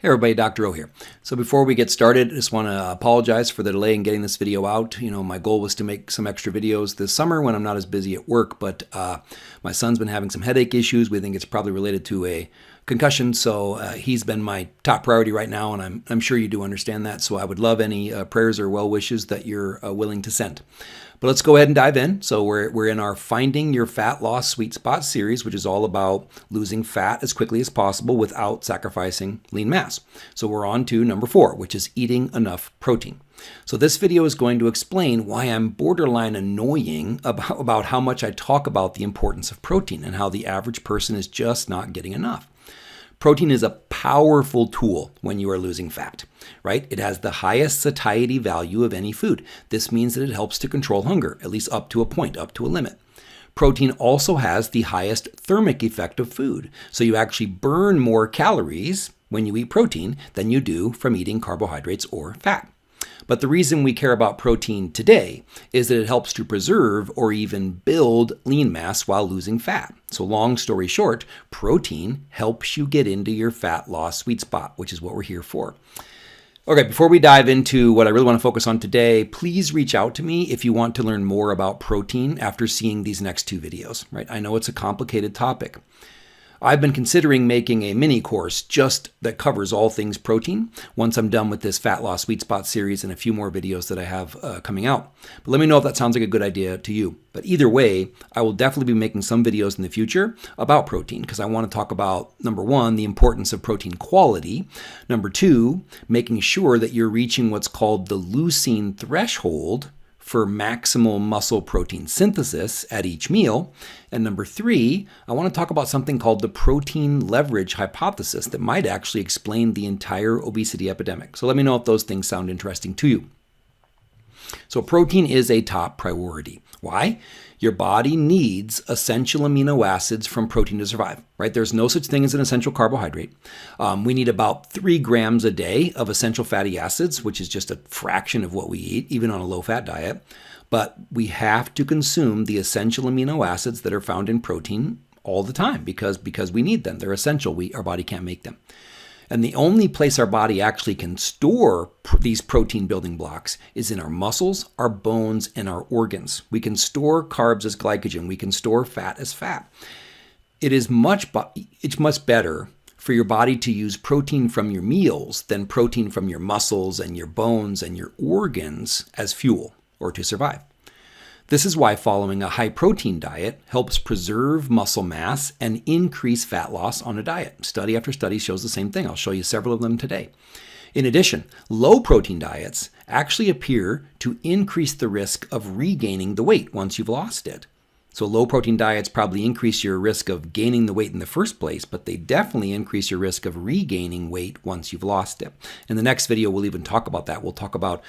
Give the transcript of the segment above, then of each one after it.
Hey everybody, Dr. O here. So before we get started, I just want to apologize for the delay in getting this video out. My goal was to make some extra videos this summer when I'm not as busy at work, but my son's been having some headache issues. We think it's probably related to a concussion, so he's been my top priority right now, and I'm sure you do understand that. So I would love any prayers or well wishes that you're willing to send. But let's go ahead and dive in. So we're in our Finding Your Fat Loss Sweet Spot series, which is all about losing fat as quickly as possible without sacrificing lean mass. So we're on to number 4, which is eating enough protein. So this video is going to explain why I'm borderline annoying about how much I talk about the importance of protein and how the average person is just not getting enough. Protein is a powerful tool when you are losing fat, right? It has the highest satiety value of any food. This means that it helps to control hunger, at least up to a point, up to a limit. Protein also has the highest thermic effect of food. So you actually burn more calories when you eat protein than you do from eating carbohydrates or fat. But the reason we care about protein today is that it helps to preserve or even build lean mass while losing fat. So long story short, protein helps you get into your fat loss sweet spot, which is what we're here for. Okay, before we dive into what I really want to focus on today, please reach out to me if you want to learn more about protein after seeing these next 2 videos, right? I know it's a complicated topic. I've been considering making a mini course just that covers all things protein once I'm done with this Fat Loss Sweet Spot series and a few more videos that I have coming out. But let me know if that sounds like a good idea to you. But either way, I will definitely be making some videos in the future about protein because I want to talk about, number 1, the importance of protein quality. Number 2, making sure that you're reaching what's called the leucine threshold for maximal muscle protein synthesis at each meal. And number 3, I want to talk about something called the protein leverage hypothesis that might actually explain the entire obesity epidemic. So let me know if those things sound interesting to you. So protein is a top priority. Why? Your body needs essential amino acids from protein to survive, right? There's no such thing as an essential carbohydrate. We need about 3 grams a day of essential fatty acids, which is just a fraction of what we eat, even on a low-fat diet. But we have to consume the essential amino acids that are found in protein all the time because we need them. They're essential. Our body can't make them. And the only place our body actually can store these protein building blocks is in our muscles, our bones, and our organs. We can store carbs as glycogen. We can store fat as fat. It's much better for your body to use protein from your meals than protein from your muscles and your bones and your organs as fuel or to survive. This is why following a high-protein diet helps preserve muscle mass and increase fat loss on a diet. Study after study shows the same thing. I'll show you several of them today. In addition, low-protein diets actually appear to increase the risk of regaining the weight once you've lost it. So low-protein diets probably increase your risk of gaining the weight in the first place, but they definitely increase your risk of regaining weight once you've lost it. In the next video, we'll even talk about that. We'll talk about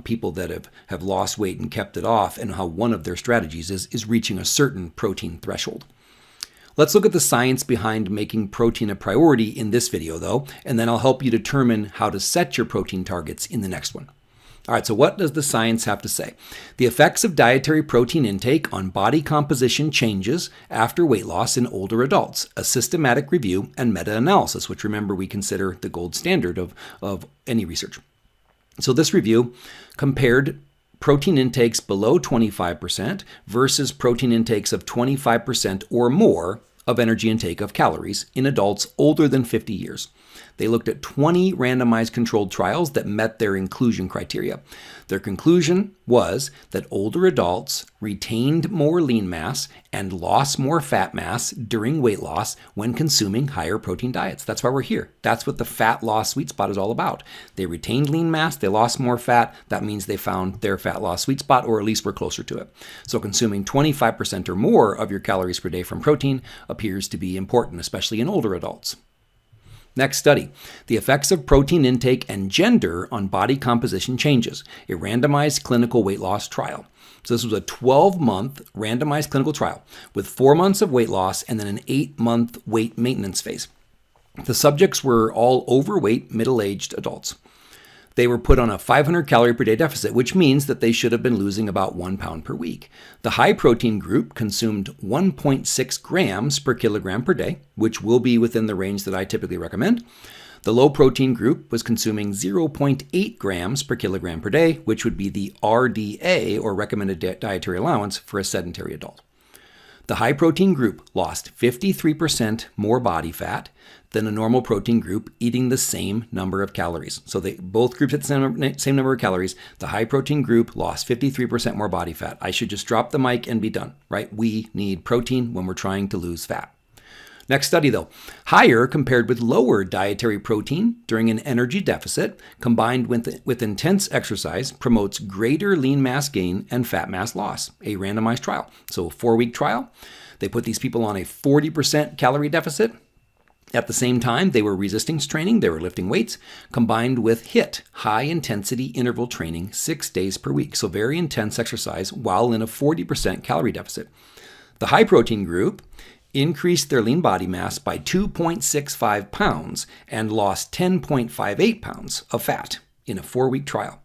people that have lost weight and kept it off and how one of their strategies is reaching a certain protein threshold. Let's look at the science behind making protein a priority in this video, though, and then I'll help you determine how to set your protein targets in the next one. All right, so what does the science have to say? The effects of dietary protein intake on body composition changes after weight loss in older adults, a systematic review and meta-analysis, which remember we consider the gold standard of any research. So this review compared protein intakes below 25% versus protein intakes of 25% or more of energy intake of calories in adults older than 50 years. They looked at 20 randomized controlled trials that met their inclusion criteria. Their conclusion was that older adults retained more lean mass and lost more fat mass during weight loss when consuming higher protein diets. That's why we're here. That's what the fat loss sweet spot is all about. They retained lean mass, they lost more fat. That means they found their fat loss sweet spot, or at least we're closer to it. So consuming 25% or more of your calories per day from protein appears to be important, especially in older adults. Next study, the effects of protein intake and gender on body composition changes, a randomized clinical weight loss trial. So this was a 12-month randomized clinical trial with 4 months of weight loss and then an 8-month weight maintenance phase. The subjects were all overweight, middle-aged adults. They were put on a 500 calorie per day deficit, which means that they should have been losing about 1 pound per week. The high protein group consumed 1.6 grams per kilogram per day, which will be within the range that I typically recommend. The low protein group was consuming 0.8 grams per kilogram per day, which would be the RDA, or recommended dietary allowance, for a sedentary adult. The high protein group lost 53% more body fat than a normal protein group eating the same number of calories. So both groups had the same number of calories. The high protein group lost 53% more body fat. I should just drop the mic and be done, right? We need protein when we're trying to lose fat. Next study, though. Higher compared with lower dietary protein during an energy deficit combined with intense exercise promotes greater lean mass gain and fat mass loss, a randomized trial. So a 4-week trial. They put these people on a 40% calorie deficit. At the same time, they were resistance training, they were lifting weights, combined with HIIT, high-intensity interval training, 6 days per week. So very intense exercise while in a 40% calorie deficit. The high-protein group increased their lean body mass by 2.65 pounds and lost 10.58 pounds of fat in a 4-week trial.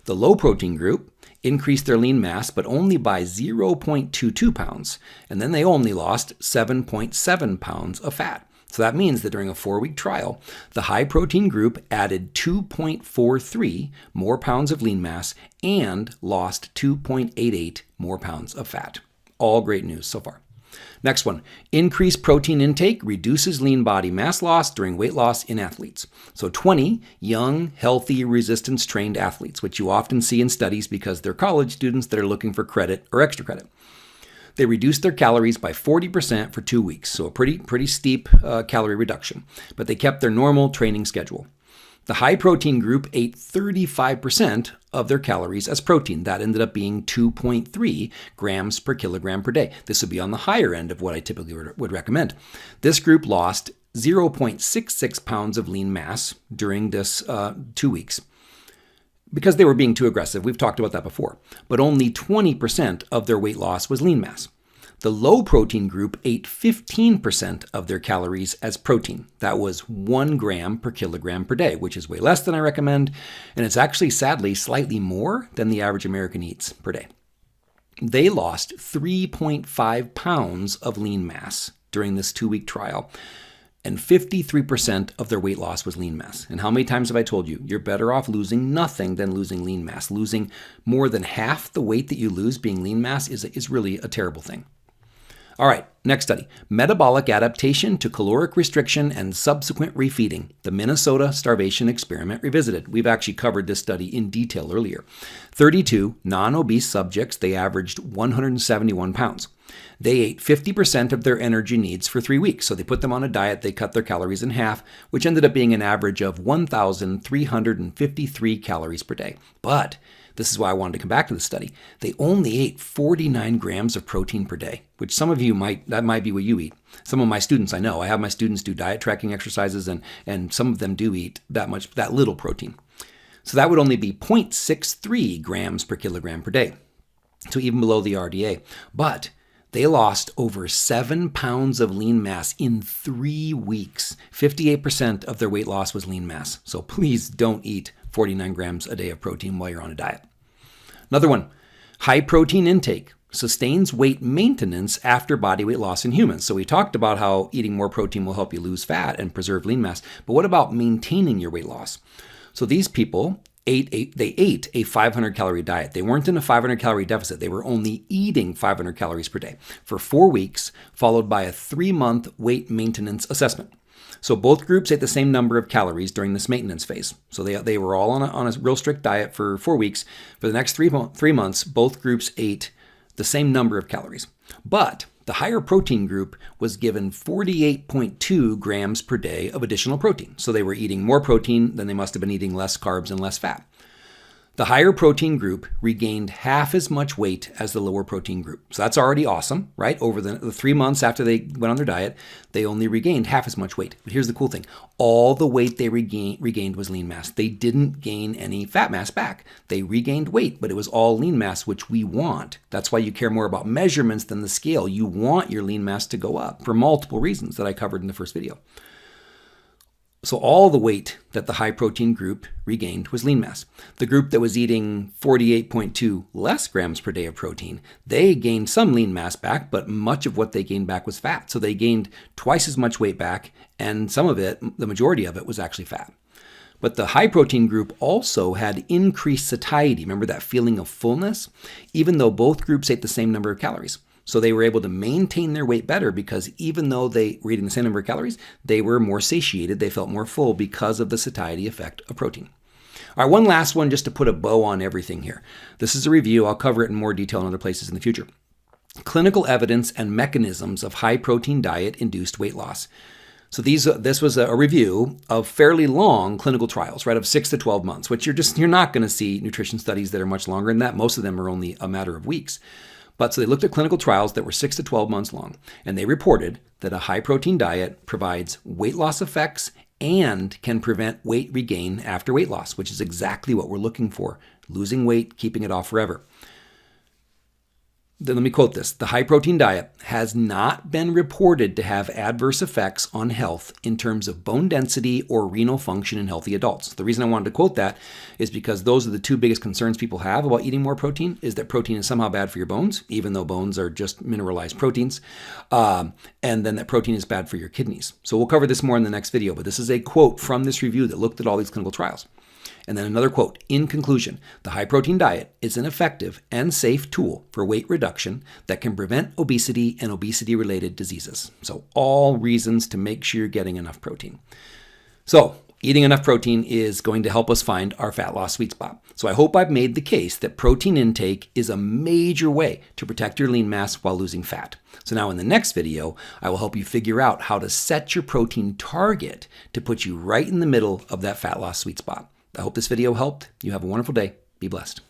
The low-protein group increased their lean mass, but only by 0.22 pounds, and then they only lost 7.7 pounds of fat. So that means that during a 4-week trial, the high-protein group added 2.43 more pounds of lean mass and lost 2.88 more pounds of fat. All great news so far. Next one, increased protein intake reduces lean body mass loss during weight loss in athletes. So 20 young, healthy, resistance-trained athletes, which you often see in studies because they're college students that are looking for credit or extra credit. They reduced their calories by 40% for 2 weeks, so a pretty steep calorie reduction, but they kept their normal training schedule. The high protein group ate 35% of their calories as protein. That ended up being 2.3 grams per kilogram per day. This would be on the higher end of what I typically would recommend. This group lost 0.66 pounds of lean mass during this 2 weeks because they were being too aggressive. We've talked about that before. But only 20% of their weight loss was lean mass. The low protein group ate 15% of their calories as protein. That was 1 gram per kilogram per day, which is way less than I recommend, and it's actually, sadly, slightly more than the average American eats per day. They lost 3.5 pounds of lean mass during this 2-week trial, and 53% of their weight loss was lean mass. And how many times have I told you, you're better off losing nothing than losing lean mass. Losing more than half the weight that you lose being lean mass is really a terrible thing. All right, next study. Metabolic adaptation to caloric restriction and subsequent refeeding. The Minnesota Starvation Experiment Revisited. We've actually covered this study in detail earlier. 32 non-obese subjects, they averaged 171 pounds. They ate 50% of their energy needs for 3 weeks. So they put them on a diet, they cut their calories in half, which ended up being an average of 1,353 calories per day. But this is why I wanted to come back to the study. They only ate 49 grams of protein per day, which some of you that might be what you eat. Some of my students, I know, I have my students do diet tracking exercises and some of them do eat that little protein. So that would only be 0.63 grams per kilogram per day. So even below the RDA. But they lost over 7 pounds of lean mass in 3 weeks. 58% of their weight loss was lean mass. So please don't eat 49 grams a day of protein while you're on a diet. Another one, high protein intake sustains weight maintenance after body weight loss in humans. So we talked about how eating more protein will help you lose fat and preserve lean mass. But what about maintaining your weight loss? So these people ate a 500 calorie diet. They weren't in a 500 calorie deficit. They were only eating 500 calories per day for 4 weeks, followed by a 3-month weight maintenance assessment. So both groups ate the same number of calories during this maintenance phase. So they were all on a real strict diet for 4 weeks. For the next 3 months, both groups ate the same number of calories. But the higher protein group was given 48.2 grams per day of additional protein. So they were eating more protein than they must have been eating less carbs and less fat. The higher protein group regained half as much weight as the lower protein group. So that's already awesome, right? Over the 3 months after they went on their diet, they only regained half as much weight. But here's the cool thing. All the weight they regained was lean mass. They didn't gain any fat mass back. They regained weight, but it was all lean mass, which we want. That's why you care more about measurements than the scale. You want your lean mass to go up for multiple reasons that I covered in the first video. So all the weight that the high protein group regained was lean mass. The group that was eating 48.2 less grams per day of protein, they gained some lean mass back, but much of what they gained back was fat. So they gained twice as much weight back, and some of it, the majority of it, was actually fat. But the high protein group also had increased satiety. Remember that feeling of fullness? Even though both groups ate the same number of calories. So they were able to maintain their weight better because even though they were eating the same number of calories, they were more satiated, they felt more full because of the satiety effect of protein. All right, one last one just to put a bow on everything here. This is a review. I'll cover it in more detail in other places in the future. Clinical evidence and mechanisms of high protein diet induced weight loss. So this was a review of fairly long clinical trials, right, of 6 to 12 months, which you're not going to see nutrition studies that are much longer than that. Most of them are only a matter of weeks. But so they looked at clinical trials that were 6 to 12 months long, and they reported that a high-protein diet provides weight loss effects and can prevent weight regain after weight loss, which is exactly what we're looking for, losing weight, keeping it off forever. Then let me quote this. The high-protein diet has not been reported to have adverse effects on health in terms of bone density or renal function in healthy adults. The reason I wanted to quote that is because those are the two biggest concerns people have about eating more protein, is that protein is somehow bad for your bones, even though bones are just mineralized proteins, and then that protein is bad for your kidneys. So we'll cover this more in the next video, but this is a quote from this review that looked at all these clinical trials. And then another quote, in conclusion, the high-protein diet is an effective and safe tool for weight reduction that can prevent obesity and obesity-related diseases. So all reasons to make sure you're getting enough protein. So eating enough protein is going to help us find our fat loss sweet spot. So I hope I've made the case that protein intake is a major way to protect your lean mass while losing fat. So now in the next video, I will help you figure out how to set your protein target to put you right in the middle of that fat loss sweet spot. I hope this video helped. You have a wonderful day. Be blessed.